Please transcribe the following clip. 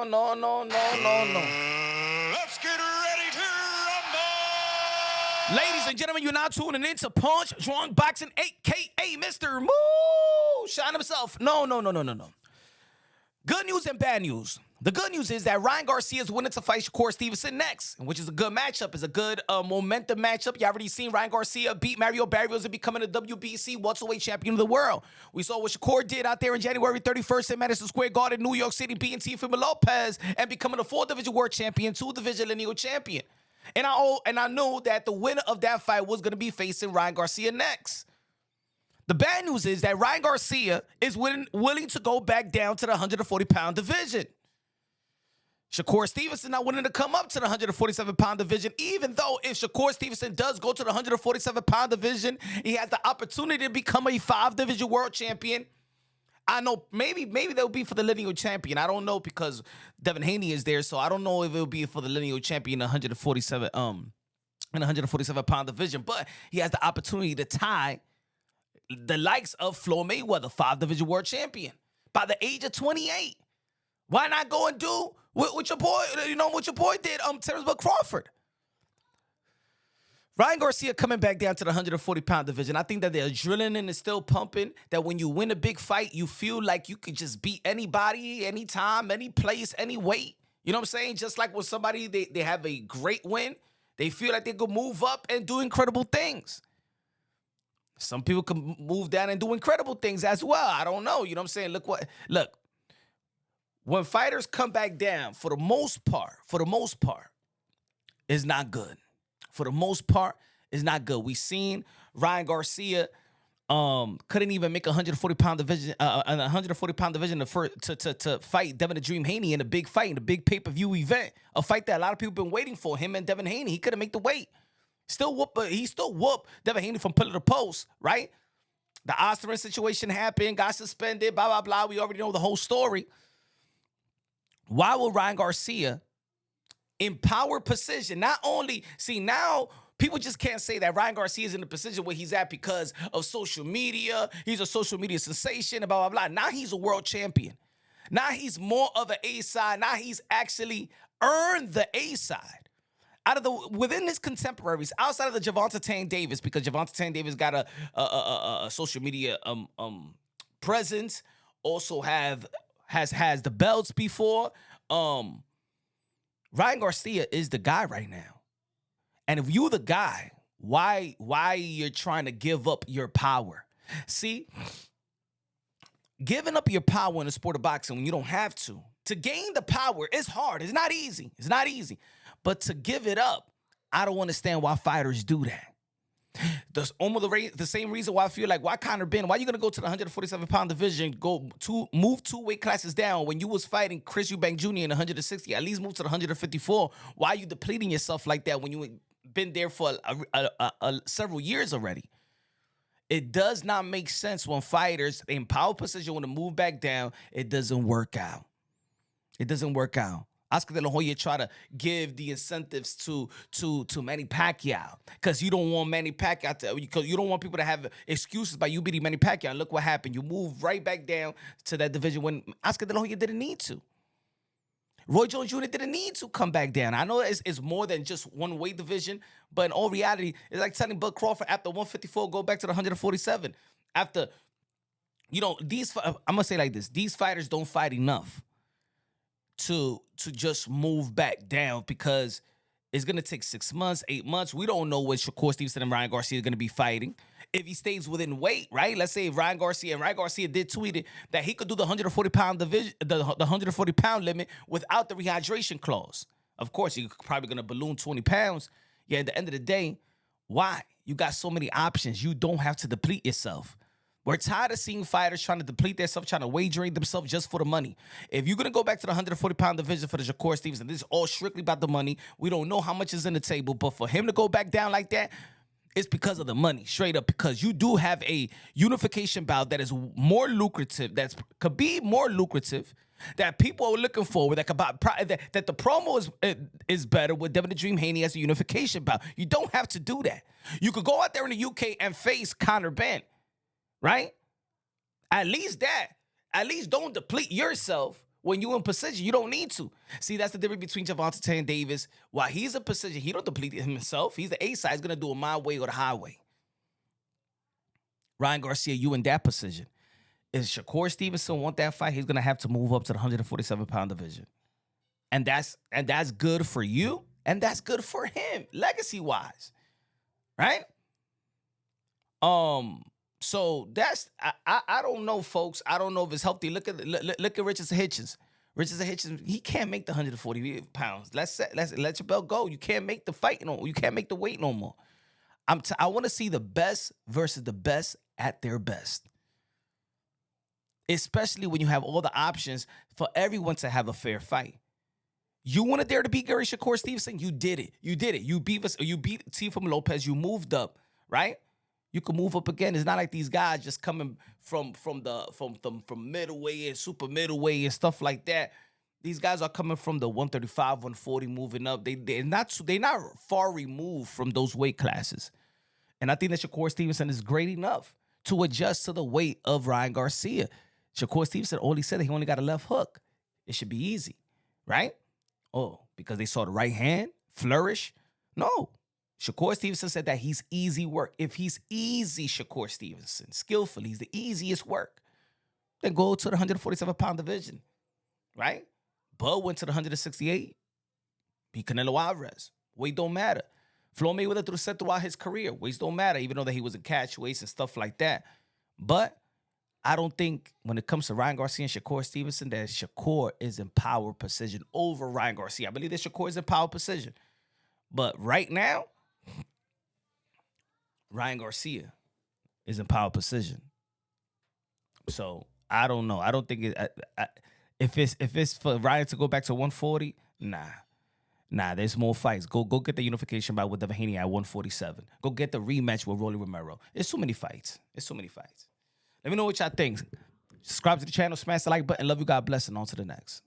No. Let's get ready to rumble! Ladies and gentlemen, you're now tuning in to Punch Drunk Boxing, a.k.a. Mr. Moo Shine himself. No. Good news and bad news. The good news is that Ryan Garcia is willing to fight Shakur Stevenson next, which is a good matchup. It's a good momentum matchup. You already seen Ryan Garcia beat Mario Barrios and becoming a WBC welterweight champion of the world. We saw what Shakur did out there in January 31st in Madison Square Garden, New York City, beating Teofimo Lopez and becoming a 4-division world champion, 2-division lineal champion. And I knew that the winner of that fight was going to be facing Ryan Garcia next. The bad news is that Ryan Garcia is willing to go back down to the 140-pound division. Shakur Stevenson not willing to come up to the 147-pound division, even though if Shakur Stevenson does go to the 147-pound division, he has the opportunity to become a 5-division world champion. I know maybe they'll be for the lineal champion. I don't know because Devin Haney is there, so I don't know if it'll be for the lineal champion in the 147-pound division. But he has the opportunity to tie the likes of Floyd Mayweather, 5-division world champion, by the age of 28. Why not go and do what your boy, what your boy did, Terrence Bud Crawford? Ryan Garcia coming back down to the 140-pound division. I think that the adrenaline is still pumping, that when you win a big fight, you feel like you could just beat anybody, anytime, any place, any weight. You know what I'm saying? Just like when somebody, they have a great win, they feel like they could move up and do incredible things. Some people can move down and do incredible things as well. I don't know. You know what I'm saying? Look. When fighters come back down, for the most part, it's not good. For the most part, it's not good. We seen Ryan Garcia couldn't even make a 140-pound division, to fight Devin the Dream Haney in a big fight, in a big pay-per-view event, a fight that a lot of people been waiting for. Him and Devin Haney, he couldn't make the weight. He still whooped Devin Haney from pillar to post, right? The Osterman situation happened, got suspended, blah, blah, blah. We already know the whole story. Why will Ryan Garcia, in power position, not only, see, now people just can't say that Ryan Garcia is in the position where he's at because of social media. He's a social media sensation, and blah, blah, blah. Now he's a world champion. Now he's more of an A-side. Now he's actually earned the A-side. Within his contemporaries, outside of the Gervonta Tank Davis, because Gervonta Tank Davis got a social media presence, also has the belts before. Ryan Garcia is the guy right now. And if you're the guy, why you're trying to give up your power? See, giving up your power in the sport of boxing when you don't have to gain the power is hard. It's not easy. But to give it up, I don't understand why fighters do that. That's almost the same reason why I feel like, why Conor Ben, why you going to go to the 147-pound division, move 2 weight classes down when you was fighting Chris Eubank Jr. in 160, at least move to the 154? Why are you depleting yourself like that when you been there for several years already? It does not make sense when fighters in power position want to move back down. It doesn't work out. Oscar De La Hoya try to give the incentives to Manny Pacquiao because you don't want Manny Pacquiao because you don't want people to have excuses by you beating Manny Pacquiao. And look what happened. You move right back down to that division when Oscar De La Hoya didn't need to. Roy Jones Jr. didn't need to come back down. I know it's more than just one weight division, but in all reality, it's like telling Bud Crawford after 154, go back to the 147. After, I'm going to say like this. These fighters don't fight enough to just move back down because it's going to take 6 months, 8 months. We don't know what Shakur Stevenson and Ryan Garcia are going to be fighting. If he stays within weight, right? Let's say Ryan Garcia did tweet it that he could do the 140-pound division, the 140-pound limit without the rehydration clause. Of course, you're probably going to balloon 20 pounds. Yeah, at the end of the day, why? You got so many options. You don't have to deplete yourself. We're tired of seeing fighters trying to deplete themselves, trying to wagering themselves just for the money. If you're going to go back to the 140-pound division for the Shakur Stevenson, this is all strictly about the money. We don't know how much is in the table, but for him to go back down like that, it's because of the money, straight up, because you do have a unification bout that is more lucrative, could be more lucrative, that people are looking for, that the promo is better with Devin the Dream Haney as a unification bout. You don't have to do that. You could go out there in the UK and face Conor Ben. Right? At least don't deplete yourself When you in position, you don't need to. See, that's the difference between Gervonta Tank Davis. While he's in position, he don't deplete himself. He's the A side. He's gonna do it my way or the highway. Ryan Garcia, you in that position. If Shakur Stevenson want that fight, he's gonna have to move up to the 147-pound division. And that's good for you, and that's good for him, legacy-wise. Right? So that's I don't know, folks. I don't know if it's healthy. Look at Richardson Hitchens. Richardson Hitchens, he can't make the 140 pounds. Let's let your belt go. You can't make the fight no. You can't make the weight no more. I want to see the best versus the best at their best. Especially when you have all the options for everyone to have a fair fight. You wanted there to beat Gary Shakur Stevenson? You did it. You did it. You beat Teofimo Lopez. You moved up, right? You can move up again. It's not like these guys just coming from middleweight and super middleweight and stuff like that. These guys are coming from the 135, 140, moving up. They're not far removed from those weight classes. And I think that Shakur Stevenson is great enough to adjust to the weight of Ryan Garcia. Shakur Stevenson only said that he only got a left hook. It should be easy, right? Oh, because they saw the right hand flourish? No. Shakur Stevenson said that he's easy work. If he's easy, Shakur Stevenson, skillfully, he's the easiest work, then go to the 147-pound division, right? Bud went to the 168. Beat Canelo Alvarez. Weight don't matter. Floyd Mayweather said throughout his career, weights don't matter, even though that he was in catch weights and stuff like that. But I don't think when it comes to Ryan Garcia and Shakur Stevenson that Shakur is in power position over Ryan Garcia. I believe that Shakur is in power position. But right now, Ryan Garcia is in power position. So I don't know. I don't think if it's for Ryan to go back to 140, nah. There's more fights. Go get the unification bout with Devaney at 147. Go get the rematch with Rolly Romero. It's too many fights. Let me know what y'all think. Subscribe to the channel, smash the like button. Love you. God bless, and on to the next.